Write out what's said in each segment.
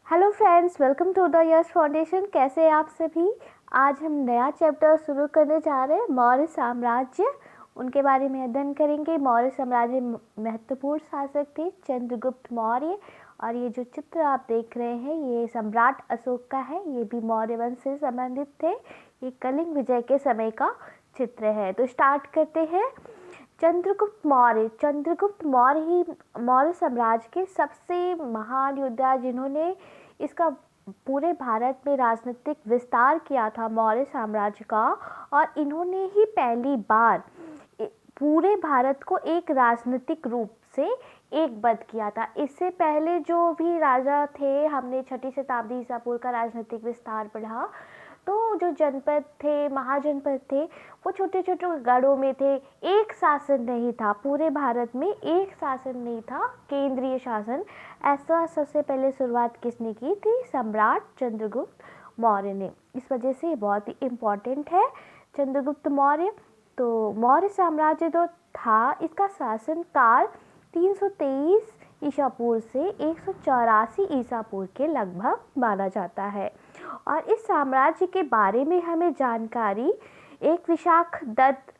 Hello friends, welcome to the Yash foundation. कैसे हैं आप सभी। आज हम नया चैप्टर शुरू करने जा रहे हैं, मौर्य साम्राज्य। उनके बारे में अध्ययन करेंगे। मौर्य साम्राज्य महत्वपूर्ण शासक थे चंद्रगुप्त मौर्य। और ये जो चित्र आप देख रहे हैं ये सम्राट अशोक का है। ये भी मौर्य वंश से संबंधित थे। ये कलिंग विजय के समय का चित्र है। तो स्टार्ट करते हैं। चंद्रगुप्त मौर्य ही मौर्य साम्राज्य के सबसे महान योद्धा, जिन्होंने इसका पूरे भारत में राजनीतिक विस्तार किया था मौर्य साम्राज्य का। और इन्होंने ही पहली बार पूरे भारत को एक राजनीतिक रूप से एकबद्ध किया था। इससे पहले जो भी राजा थे, हमने 6ठी शताब्दी ईसा पूर्व का राजनीतिक विस्तार पढ़ा, तो जो जनपद थे, महाजनपद थे, वो छोटे छोटे गढ़ों में थे। एक शासन नहीं था पूरे भारत में, एक शासन नहीं था, केंद्रीय शासन। ऐसा सबसे पहले शुरुआत किसने की थी? सम्राट चंद्रगुप्त मौर्य ने। इस वजह से बहुत ही इम्पोर्टेंट है चंद्रगुप्त मौर्य। तो मौर्य साम्राज्य जो था, इसका शासन काल 323 ईसा पूर्व से 184 ईसा पूर्व के लगभग माना जाता है। और इस साम्राज्य के बारे में हमें जानकारी एक विशाख दत्त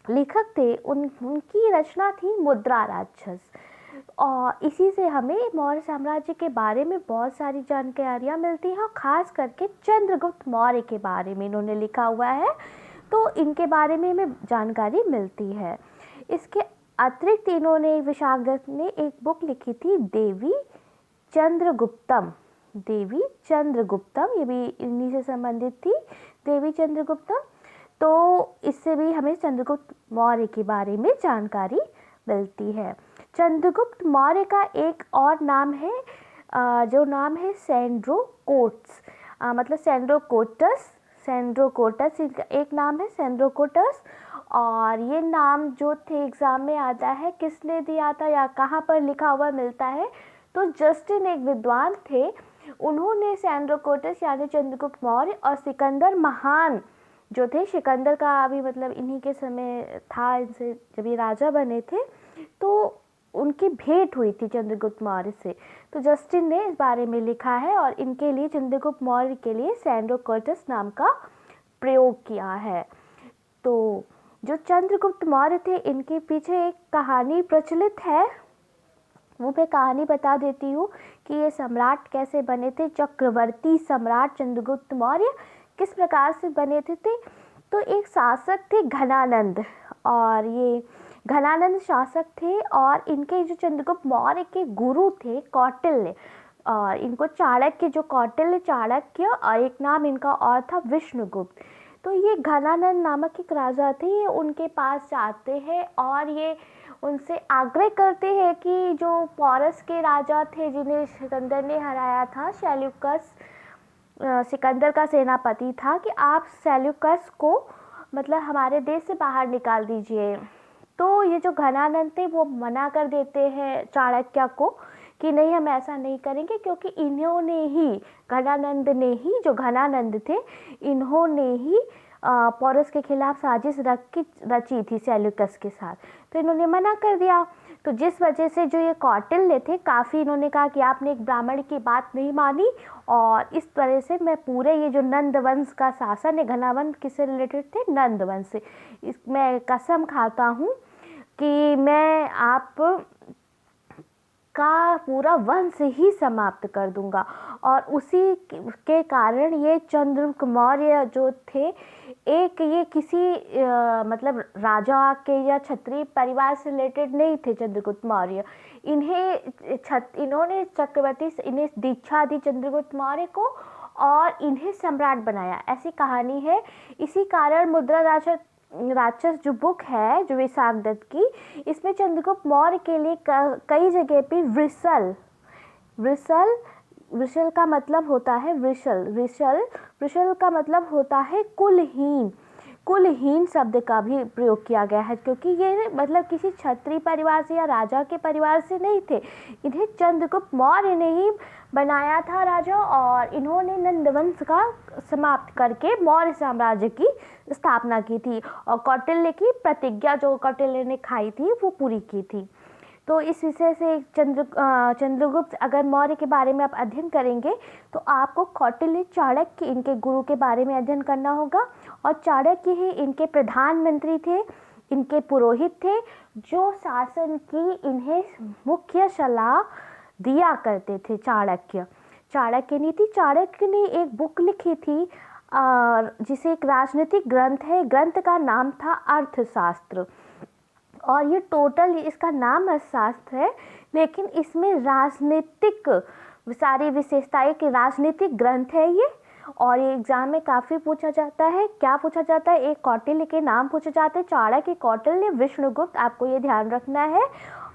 लेखक थे, उनकी रचना थी मुद्रा राक्षस। और इसी से हमें मौर्य साम्राज्य के बारे में बहुत सारी जानकारियाँ मिलती हैं। और ख़ास करके चंद्रगुप्त मौर्य के बारे में इन्होंने लिखा हुआ है, तो इनके बारे में हमें जानकारी मिलती है। इसके अतिरिक्त इन्होंने, विशाख दत्त ने एक बुक लिखी थी, देवी चंद्रगुप्तम। ये भी इन्हीं से संबंधित थी, देवी चंद्रगुप्तम। तो इससे भी हमें चंद्रगुप्त मौर्य के बारे में जानकारी मिलती है। चंद्रगुप्त मौर्य का एक और नाम है, जो नाम है सेंड्रोकोट्स, मतलब सेंड्रोकोटस इनका एक नाम है, सेंड्रोकोटस। और ये नाम जो थे एग्जाम में आता है, किसने दिया था या कहाँ पर लिखा हुआ मिलता है? तो जस्टिन एक विद्वान थे, उन्होंने सेंड्रोकोटस यानी चंद्रगुप्त मौर्य और सिकंदर महान जो थे, सिकंदर का भी मतलब इन्हीं के समय था, इनसे जब ये राजा बने थे तो उनकी भेंट हुई थी चंद्रगुप्त मौर्य से। तो जस्टिन ने इस बारे में लिखा है और इनके लिए, चंद्रगुप्त मौर्य के लिए सेंड्रोकोटस नाम का प्रयोग किया है। तो जो चंद्रगुप्त मौर्य थे, इनके पीछे एक कहानी प्रचलित है, वो मैं कहानी बता देती हूँ कि ये सम्राट कैसे बने थे। चक्रवर्ती सम्राट चंद्रगुप्त मौर्य किस प्रकार से बने थे? तो एक शासक थे घनानंद, और ये घनानंद शासक थे। और इनके जो चंद्रगुप्त मौर्य के गुरु थे कौटिल्य, और इनको चाणक्य, जो कौटिल्य चाणक्य, और एक नाम इनका और था विष्णुगुप्त। तो ये घनानंद नामक एक राजा थे, ये उनके पास जाते हैं और ये उनसे आग्रह करते हैं कि जो पौरस के राजा थे, जिन्हें सिकंदर ने हराया था, सेल्यूकस सिकंदर का सेनापति था, कि आप सेल्यूकस को मतलब हमारे देश से बाहर निकाल दीजिए। तो ये जो घनानंद थे वो मना कर देते हैं चाणक्य को कि नहीं, हम ऐसा नहीं करेंगे, क्योंकि इन्होंने ही, जो घनानंद थे, इन्होंने ही पौरस के खिलाफ साजिश रची थी सेल्यूकस के साथ। तो इन्होंने मना कर दिया। तो जिस वजह से जो ये कौटिल्य थे, काफ़ी इन्होंने कहा कि आपने एक ब्राह्मण की बात नहीं मानी, और इस तरह से मैं पूरे ये जो नंद वंश का शासन है, घनानंद किससे रिलेटेड थे? नंद वंश से। मैं कसम खाता हूँ कि मैं आप का पूरा वंश ही समाप्त कर दूंगा। और उसी के कारण ये चंद्रगुप्त मौर्य जो थे, एक ये किसी मतलब राजा के या क्षत्रिय परिवार से रिलेटेड नहीं थे चंद्रगुप्त मौर्य। इन्होंने इन्हें दीक्षा दी चंद्रगुप्त मौर्य को, और इन्हें सम्राट बनाया, ऐसी कहानी है। इसी कारण मुद्रा राक्षस जो बुक है, जो विशाख दत्त की, इसमें चंद्रगुप्त मौर्य के लिए कई जगह पे वृषल का मतलब होता है वृषल का मतलब होता है कुलहीन शब्द का भी प्रयोग किया गया है, क्योंकि ये मतलब किसी क्षत्रिय परिवार से या राजा के परिवार से नहीं थे। इन्हें चंद्रगुप्त मौर्य ने ही बनाया था राजा, और इन्होंने नंदवंश का समाप्त करके मौर्य साम्राज्य की स्थापना की थी, और कौटिल्य की प्रतिज्ञा जो कौटिल्य ने खाई थी वो पूरी की थी। तो इस विषय से चंद्रगुप्त अगर मौर्य के बारे में आप अध्ययन करेंगे तो आपको कौटिल्य, चाणक्य, इनके गुरु के बारे में अध्ययन करना होगा। और चाणक्य ही इनके प्रधानमंत्री थे, इनके पुरोहित थे, जो शासन की इन्हें मुख्य सलाह दिया करते थे। चाणक्य नीति, चाणक्य ने एक बुक लिखी थी जिसे एक राजनीतिक ग्रंथ है, ग्रंथ का नाम था अर्थशास्त्र। और ये टोटल इसका नाम अर्थशास्त्र है, लेकिन इसमें राजनीतिक सारी विशेषताएं के राजनीतिक ग्रंथ है ये। और ये एग्जाम में काफ़ी पूछा जाता है। क्या पूछा जाता है? एक कौटिल्य के नाम पूछे जाते हैं, चाणक्य, कौटिल्य, विष्णुगुप्त, आपको ये ध्यान रखना है।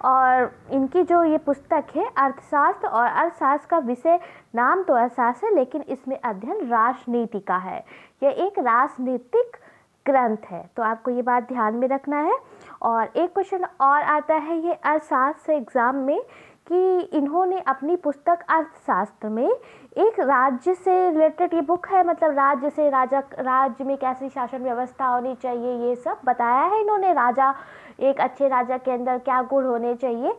और इनकी जो ये पुस्तक है अर्थशास्त्र, और अर्थशास्त्र का विषय नाम तो अर्थशास्त्र है, लेकिन इसमें अध्ययन राजनीति का है। यह एक राजनीतिक ग्रंथ है, तो आपको ये बात ध्यान में रखना है। और एक क्वेश्चन और आता है ये अर्थशास्त्र एग्जाम में कि इन्होंने अपनी पुस्तक अर्थशास्त्र में एक राज्य से रिलेटेड, ये बुक है मतलब राज्य से, राज्य में कैसी शासन व्यवस्था होनी चाहिए, ये सब बताया है इन्होंने। राजा, एक अच्छे राजा के अंदर क्या गुण होने चाहिए,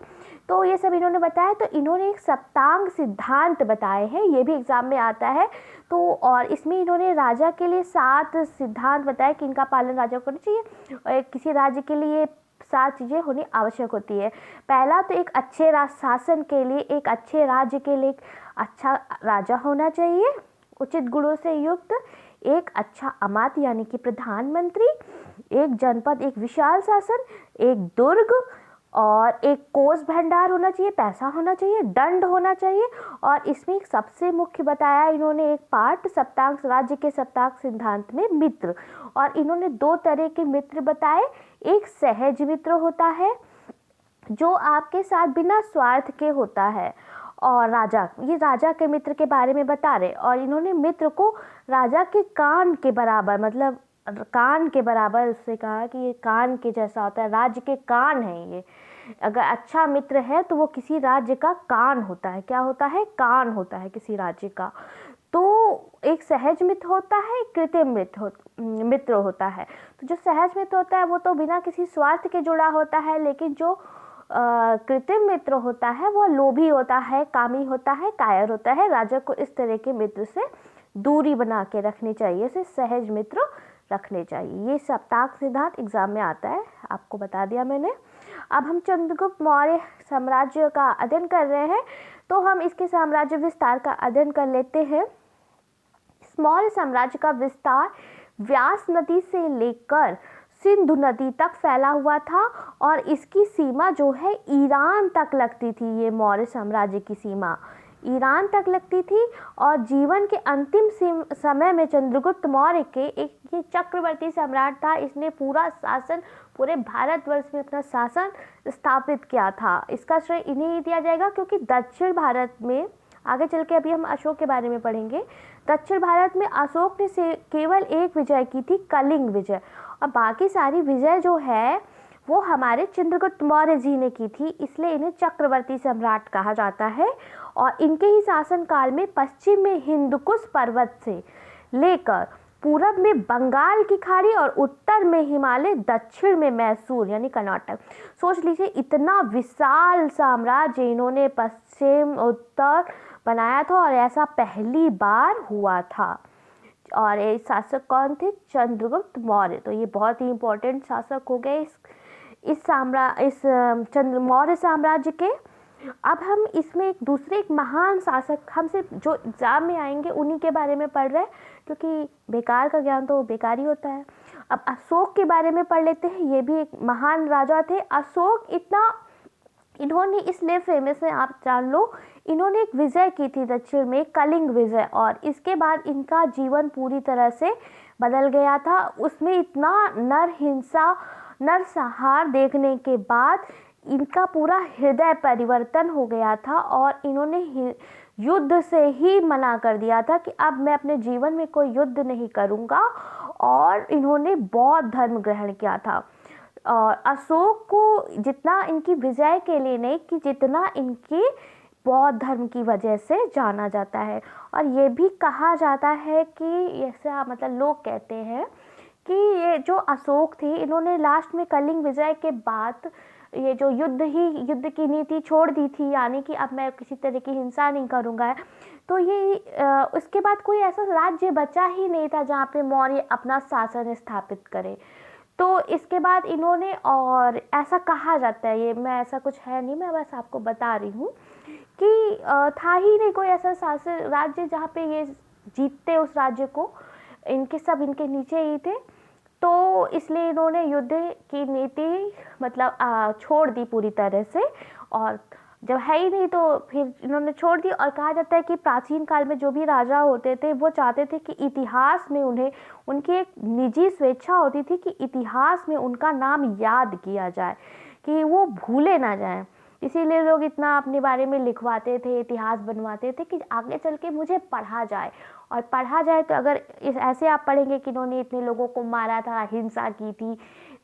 तो ये सब इन्होंने बताया। तो इन्होंने एक सप्तांग सिद्धांत बताए हैं, ये भी एग्जाम में आता है। तो और इसमें इन्होंने राजा के लिए 7 सिद्धांत बताए कि इनका पालन राजा को करना चाहिए, और किसी राज्य के लिए 7 चीज़ें होनी आवश्यक होती है। पहला तो एक अच्छे शासन के लिए, एक अच्छे राज्य के लिए एक अच्छा राजा होना चाहिए, उचित गुणों से युक्त, एक अच्छा अमात्य यानी कि प्रधानमंत्री, एक जनपद, एक विशाल शासन, एक दुर्ग, और एक कोष भंडार होना चाहिए, पैसा होना चाहिए, दंड होना चाहिए। और इसमें एक सबसे मुख्य बताया इन्होंने एक पार्ट सप्तांग, राज्य के सप्तांग सिद्धांत में मित्र। और इन्होंने 2 तरह के मित्र बताए। एक सहज मित्र होता है जो आपके साथ बिना स्वार्थ के होता है, और राजा, ये राजा के मित्र के बारे में बता रहे। और इन्होंने मित्र को राजा के कान के बराबर, मतलब कान के बराबर उससे कहा कि ये कान के जैसा होता है, राज्य के कान है ये। अगर अच्छा मित्र है तो वो किसी राज्य का कान होता है। क्या होता है? कान होता है किसी राज्य का। तो एक सहज मित्र होता है, कृत्रिम मित्र होता है। तो जो सहज मित्र होता है वो तो बिना किसी स्वार्थ के जुड़ा होता है, लेकिन जो कृत्रिम मित्र होता है वो लोभी होता है, कामी होता है, कायर होता है। राजा को इस तरह के मित्र से दूरी बना के रखनी चाहिए, इसे सहज मित्र रखने चाहिए। ये सप्तांग सिद्धांत एग्जाम में आता है, आपको बता दिया मैंने। अब हम चंद्रगुप्त मौर्य साम्राज्य का अध्ययन कर रहे हैं, तो हम इसके साम्राज्य विस्तार का अध्ययन कर लेते हैं। मौर्य साम्राज्य का विस्तार व्यास नदी से लेकर सिंधु नदी तक फैला हुआ था, और इसकी सीमा जो है ईरान तक लगती थी। ये मौर्य साम्राज्य की सीमा ईरान तक लगती थी। और जीवन के अंतिम समय में चंद्रगुप्त मौर्य के एक ये चक्रवर्ती सम्राट था, इसने पूरा शासन, पूरे भारतवर्ष में अपना शासन स्थापित किया था। इसका श्रेय इन्हें ही दिया जाएगा, क्योंकि दक्षिण भारत में, आगे चल के अभी हम अशोक के बारे में पढ़ेंगे, दक्षिण भारत में अशोक ने से केवल एक विजय की थी, कलिंग विजय, और बाकी सारी विजय जो है वो हमारे चंद्रगुप्त मौर्य जी ने की थी, इसलिए इन्हें चक्रवर्ती सम्राट कहा जाता है। और इनके ही शासनकाल में पश्चिम में हिंदकुश पर्वत से लेकर पूरब में बंगाल की खाड़ी और उत्तर में हिमालय, दक्षिण में मैसूर यानी कर्नाटक। सोच लीजिए इतना विशाल साम्राज्य इन्होंने पश्चिम उत्तर बनाया था, और ऐसा पहली बार हुआ था। और ये शासक कौन थे? चंद्रगुप्त मौर्य। तो ये बहुत ही इम्पोर्टेंट शासक हो गए इस मौर्य साम्राज्य के। अब हम इसमें एक महान शासक, हम सिर्फ जो एग्जाम में आएंगे उन्हीं के बारे में पढ़ रहे हैं, क्योंकि बेकार का ज्ञान तो बेकार ही होता है। अब अशोक के बारे में पढ़ लेते हैं। ये भी एक महान राजा थे। अशोक इन्होंने इसलिए फेमस है, आप जान लो, इन्होंने एक विजय की थी दक्षिण में, कलिंग विजय, और इसके बाद इनका जीवन पूरी तरह से बदल गया था। उसमें इतना नरसंहार देखने के बाद इनका पूरा हृदय परिवर्तन हो गया था, और इन्होंने युद्ध से ही मना कर दिया था कि अब मैं अपने जीवन में कोई युद्ध नहीं करूँगा, और इन्होंने बौद्ध धर्म ग्रहण किया था। और अशोक को जितना इनकी विजय के लिए नहीं, कि जितना इनकी बौद्ध धर्म की वजह से जाना जाता है। और ये भी कहा जाता है कि ऐसा, मतलब लोग कहते हैं कि ये जो अशोक थे, इन्होंने लास्ट में कलिंग विजय के बाद ये जो युद्ध की नीति छोड़ दी थी, यानी कि अब मैं किसी तरह की हिंसा नहीं करूँगा। तो ये उसके बाद कोई ऐसा राज्य बचा ही नहीं था जहाँ पे मौर्य अपना शासन स्थापित करे। तो इसके बाद इन्होंने, और ऐसा कहा जाता है, ये मैं ऐसा कुछ है नहीं, मैं बस आपको बता रही हूँ कि था ही नहीं कोई ऐसा शासन राज्य जहाँ पे ये जीतते उस राज्य को, इनके सब इनके नीचे ही थे। तो इसलिए इन्होंने युद्ध की नीति मतलब छोड़ दी पूरी तरह से, और जब है ही नहीं तो फिर इन्होंने छोड़ दी। और कहा जाता है कि प्राचीन काल में जो भी राजा होते थे वो चाहते थे कि इतिहास में उन्हें, उनकी एक निजी स्वेच्छा होती थी कि इतिहास में उनका नाम याद किया जाए, कि वो भूले ना जाएं। इसीलिए लोग इतना अपने बारे में लिखवाते थे, इतिहास बनवाते थे कि आगे चल के मुझे पढ़ा जाए। और पढ़ा जाए तो अगर ऐसे आप पढ़ेंगे कि इन्होंने इतने लोगों को मारा था, हिंसा की थी,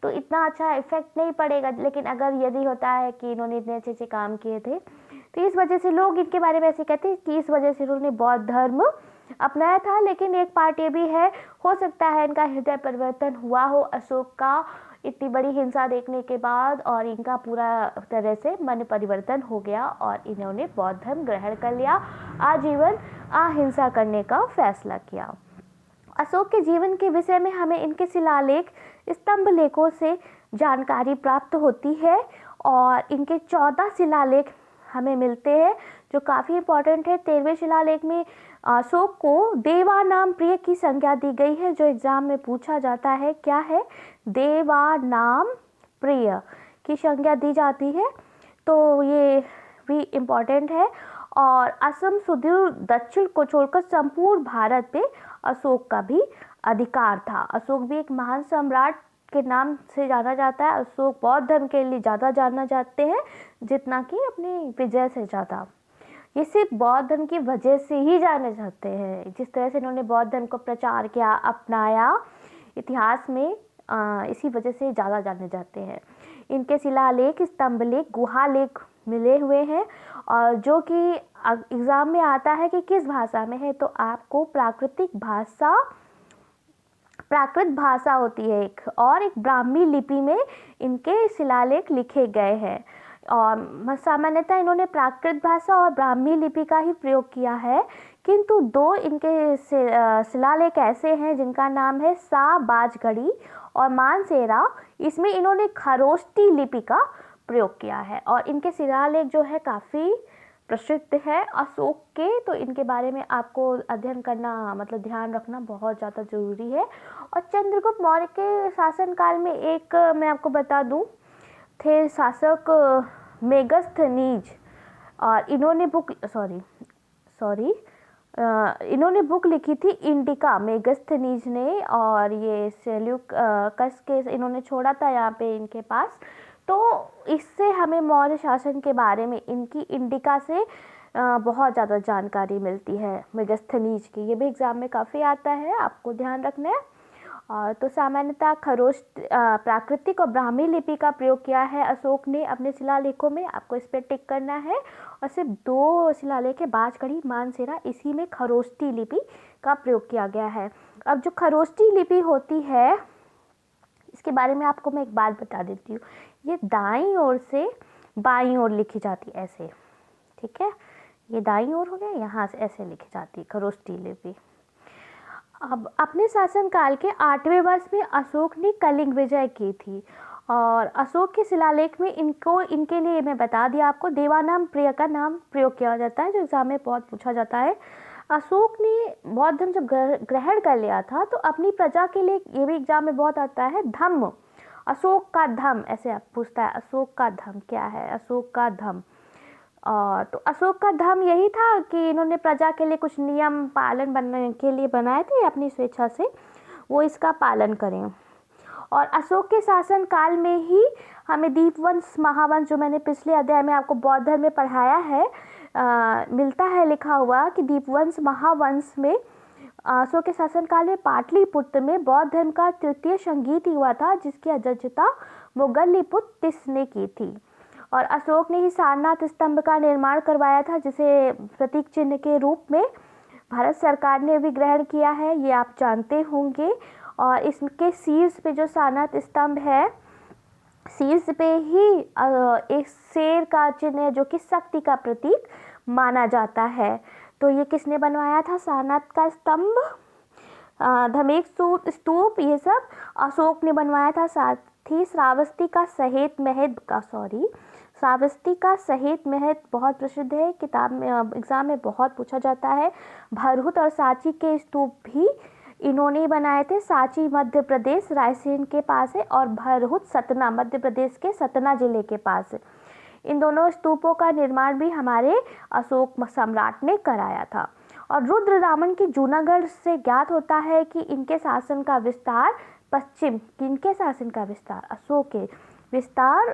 तो इतना अच्छा इफेक्ट नहीं पड़ेगा। लेकिन अगर यदि होता है कि इन्होंने इतने अच्छे अच्छे काम किए थे, तो इस वजह से लोग इनके बारे में ऐसे कहते हैं कि इस वजह से इन्होंने बौद्ध धर्म अपनाया था। लेकिन एक पार्ट ये भी है, हो सकता है इनका हृदय परिवर्तन हुआ हो अशोक का इतनी बड़ी हिंसा देखने के बाद, और इनका पूरा तरह से मन परिवर्तन हो गया और इन्होंने बौद्ध धर्म ग्रहण कर लिया, आजीवन अहिंसा करने का फैसला किया। अशोक के जीवन के विषय में हमें इनके शिलालेख, स्तंभ लेखों से जानकारी प्राप्त होती है, और इनके 14 शिलालेख हमें मिलते हैं जो काफ़ी इंपॉर्टेंट है। 13वें शिलालेख में अशोक को देवा नाम प्रिय की संज्ञा दी गई है, जो एग्जाम में पूछा जाता है। क्या है? देवा नाम प्रिय की संज्ञा दी जाती है, तो ये भी इम्पॉर्टेंट है। और असम सुदूर दक्षिण को छोड़कर संपूर्ण भारत पे अशोक का भी अधिकार था। अशोक भी एक महान सम्राट के नाम से जाना जाता है। अशोक बौद्ध धर्म के लिए ज़्यादा जाना जाते हैं जितना कि अपनी विजय से ज़्यादा। ये सिर्फ बौद्ध धर्म की वजह से ही जाने जाते हैं, जिस तरह से इन्होंने बौद्ध धर्म को प्रचार किया, अपनाया इतिहास में, इसी वजह से ज़्यादा जाने जाते हैं। इनके शिलालेख, स्तंभलेख, गुहालेख मिले हुए हैं, और जो कि एग्ज़ाम में आता है कि किस भाषा में है, तो आपको प्राकृत भाषा होती है एक, और एक ब्राह्मी लिपि में इनके शिलालेख लिखे गए हैं। और सामान्यतः इन्होंने प्राकृत भाषा और ब्राह्मी लिपि का ही प्रयोग किया है, किंतु 2 इनके शिलालेख ऐसे हैं जिनका नाम है सा बाजगढ़ी और मानसेरा। इसमें इन्होंने खरोष्टी लिपि का प्रयोग किया है, और इनके शिलालेख जो है काफ़ी प्रसिद्ध है अशोक के। तो इनके बारे में आपको अध्ययन करना, मतलब ध्यान रखना बहुत ज़्यादा ज़रूरी है। और चंद्रगुप्त मौर्य के शासनकाल में एक मैं आपको बता दूं, थे शासक मेगस्थनीज, और इन्होंने इन्होंने बुक लिखी थी इंडिका, मेगस्थनीज ने, और ये सेल्यूकस के इन्होंने छोड़ा था यहाँ पे इनके पास। तो इससे हमें मौर्य शासन के बारे में इनकी इंडिका से बहुत ज़्यादा जानकारी मिलती है, मेगस्थनीज की। ये भी एग्ज़ाम में काफ़ी आता है, आपको ध्यान रखना है। और तो सामान्यतः प्राकृतिक और ब्राह्मी लिपि का प्रयोग किया है अशोक ने अपने शिलालेखों में, आपको इस पर टिक करना है। और सिर्फ 2 शिलालेख है, बाजगढ़ी, मानसेरा, इसी में खरोष्टी लिपि का प्रयोग किया गया है। अब जो खरोष्टी लिपि होती है, इसके बारे में आपको मैं एक बात बता देती हूँ। ये दाईं ओर से बाईं ओर लिखी जाती है ऐसे, ठीक है, ये दाईं ओर हो गया, यहाँ से ऐसे लिखी जाती है खरोष्टी लिपि। अब अपने शासनकाल के 8वें वर्ष में अशोक ने कलिंग विजय की थी, और अशोक के शिलालेख में इनके लिए मैं बता दिया आपको, देवानाम प्रिय का नाम प्रयोग किया जाता है, जो एग्जाम में बहुत पूछा जाता है। अशोक ने बौद्ध धर्म जब ग्रहण कर लिया था, तो अपनी प्रजा के लिए, ये भी एग्जाम में बहुत आता है, धम्म, अशोक का धम्म, ऐसे आप पूछता है, अशोक का धम्म क्या है, अशोक का धम्म। तो अशोक का धर्म यही था कि इन्होंने प्रजा के लिए कुछ नियम पालन बनने के लिए बनाए थे अपनी स्वेच्छा से, वो इसका पालन करें। और अशोक के शासन काल में ही हमें दीपवंश, महावंश, जो मैंने पिछले अध्याय में आपको बौद्ध धर्म में पढ़ाया है, मिलता है लिखा हुआ कि दीपवंश, महावंश में अशोक के शासनकाल में पाटलिपुत्र में बौद्ध धर्म का तृतीय संगीत हुआ था, जिसकी अध्यक्षता मोगलिपुत्र तिस ने की थी। और अशोक ने ही सारनाथ स्तंभ का निर्माण करवाया था, जिसे प्रतीक चिन्ह के रूप में भारत सरकार ने भी ग्रहण किया है, ये आप जानते होंगे। और इसके शीर्ष पे जो सारनाथ स्तंभ है, शीर्ष पे ही एक शेर का चिन्ह है जो कि शक्ति का प्रतीक माना जाता है। तो ये किसने बनवाया था? सारनाथ का स्तंभ, धमेक स्तूप, ये सब अशोक ने बनवाया था। साथ ही श्रावस्ती का सहेत महल बहुत प्रसिद्ध है, किताब में एग्जाम में बहुत पूछा जाता है। भरहुत और सांची के स्तूप भी इन्होंने बनाए थे। सांची मध्य प्रदेश रायसेन के पास है और भरहुत सतना मध्य प्रदेश के सतना जिले के पास है। इन दोनों स्तूपों का निर्माण भी हमारे अशोक सम्राट ने कराया था। और रुद्रदामन की जूनागढ़ से ज्ञात होता है कि इनके शासन का विस्तार अशोक के विस्तार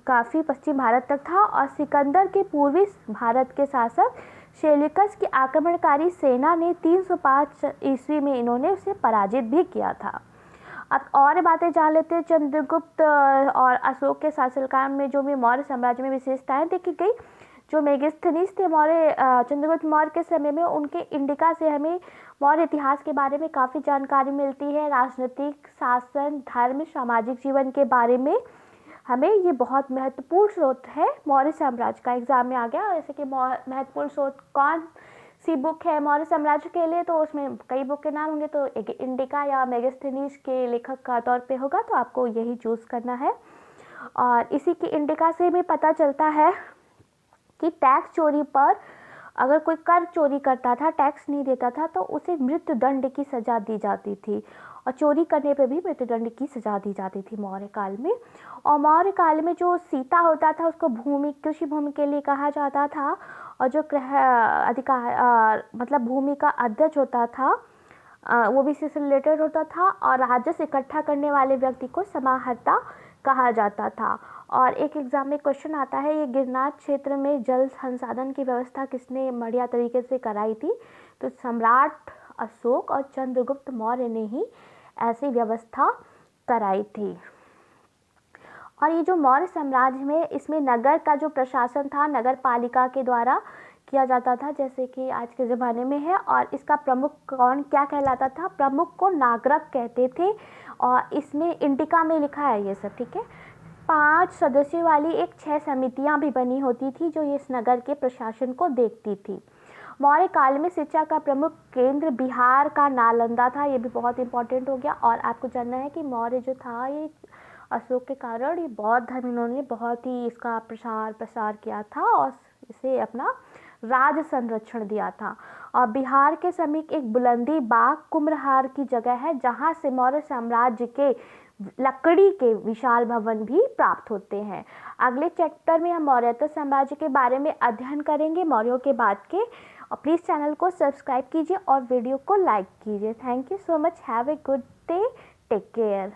काफ़ी पश्चिम भारत तक था और सिकंदर के पूर्वी भारत के शासक शेलिकस की आक्रमणकारी सेना ने 305 ईस्वी में इन्होंने उसे पराजित भी किया था। अब और बातें जान लेते हैं। चंद्रगुप्त और अशोक के शासनकाल में जो भी मौर्य साम्राज्य में विशेषताएं देखी गई। जो मेगास्थनीज थे चंद्रगुप्त मौर्य के समय में, उनके इंडिका से हमें मौर्य इतिहास के बारे में काफ़ी जानकारी मिलती है। राजनीतिक, शासन, धर्म, सामाजिक जीवन के बारे में हमें ये बहुत महत्वपूर्ण स्रोत है मौर्य साम्राज्य का। एग्जाम में आ गया जैसे कि महत्वपूर्ण स्रोत कौन सी बुक है मौर्य साम्राज्य के लिए, तो उसमें कई बुक के नाम होंगे, तो एक इंडिका या मेगास्थनीज के लेखक का तौर पे होगा, तो आपको यही चूज़ करना है। और इसी की इंडिका से भी पता चलता है कि टैक्स चोरी पर अगर कोई कर चोरी करता था, टैक्स नहीं देता था, तो उसे मृत्युदंड की सज़ा दी जाती थी और चोरी करने पर भी मृत्युदंड की सज़ा दी जाती थी मौर्य काल में। और मौर्य काल में जो सीता होता था उसको कृषि भूमि के लिए कहा जाता था और जो मतलब भूमि का अध्यक्ष होता था वो भी इससे रिलेटेड होता था और राजस्व इकट्ठा करने वाले व्यक्ति को समाहर्ता कहा जाता था। और एक एग्जाम में क्वेश्चन आता है, ये गिरनार क्षेत्र में जल संसाधन की व्यवस्था किसने बढ़िया तरीके से कराई थी? तो सम्राट अशोक और चंद्रगुप्त मौर्य ने ही ऐसी व्यवस्था कराई थी। और ये जो मौर्य साम्राज्य में, इसमें नगर का जो प्रशासन था नगर पालिका के द्वारा किया जाता था, जैसे कि आज के ज़माने में है। और इसका प्रमुख कौन क्या कहलाता था? प्रमुख को नागरक कहते थे। और इसमें इंडिका में लिखा है ये सब, ठीक है। 5 सदस्यों वाली 6 समितियां भी बनी होती थी जो इस नगर के प्रशासन को देखती थी। मौर्य काल में शिक्षा का प्रमुख केंद्र बिहार का नालंदा था, ये भी बहुत इंपॉर्टेंट हो गया। और आपको जानना है कि मौर्य जो था, ये अशोक के कारण ये बौद्ध धर्म इन्होंने बहुत ही इसका प्रसार किया था और इसे अपना राज संरक्षण दिया था। और बिहार के समीप एक बुलंदी बाग कुम्भहार की जगह है जहाँ से मौर्य साम्राज्य के लकड़ी के विशाल भवन भी प्राप्त होते हैं। अगले चैप्टर में हम मौर्यता साम्राज्य के बारे में अध्ययन करेंगे, मौर्यों के बाद के। और प्लीज़ चैनल को सब्सक्राइब कीजिए और वीडियो को लाइक कीजिए। Thank you so much. Have a good day. Take care.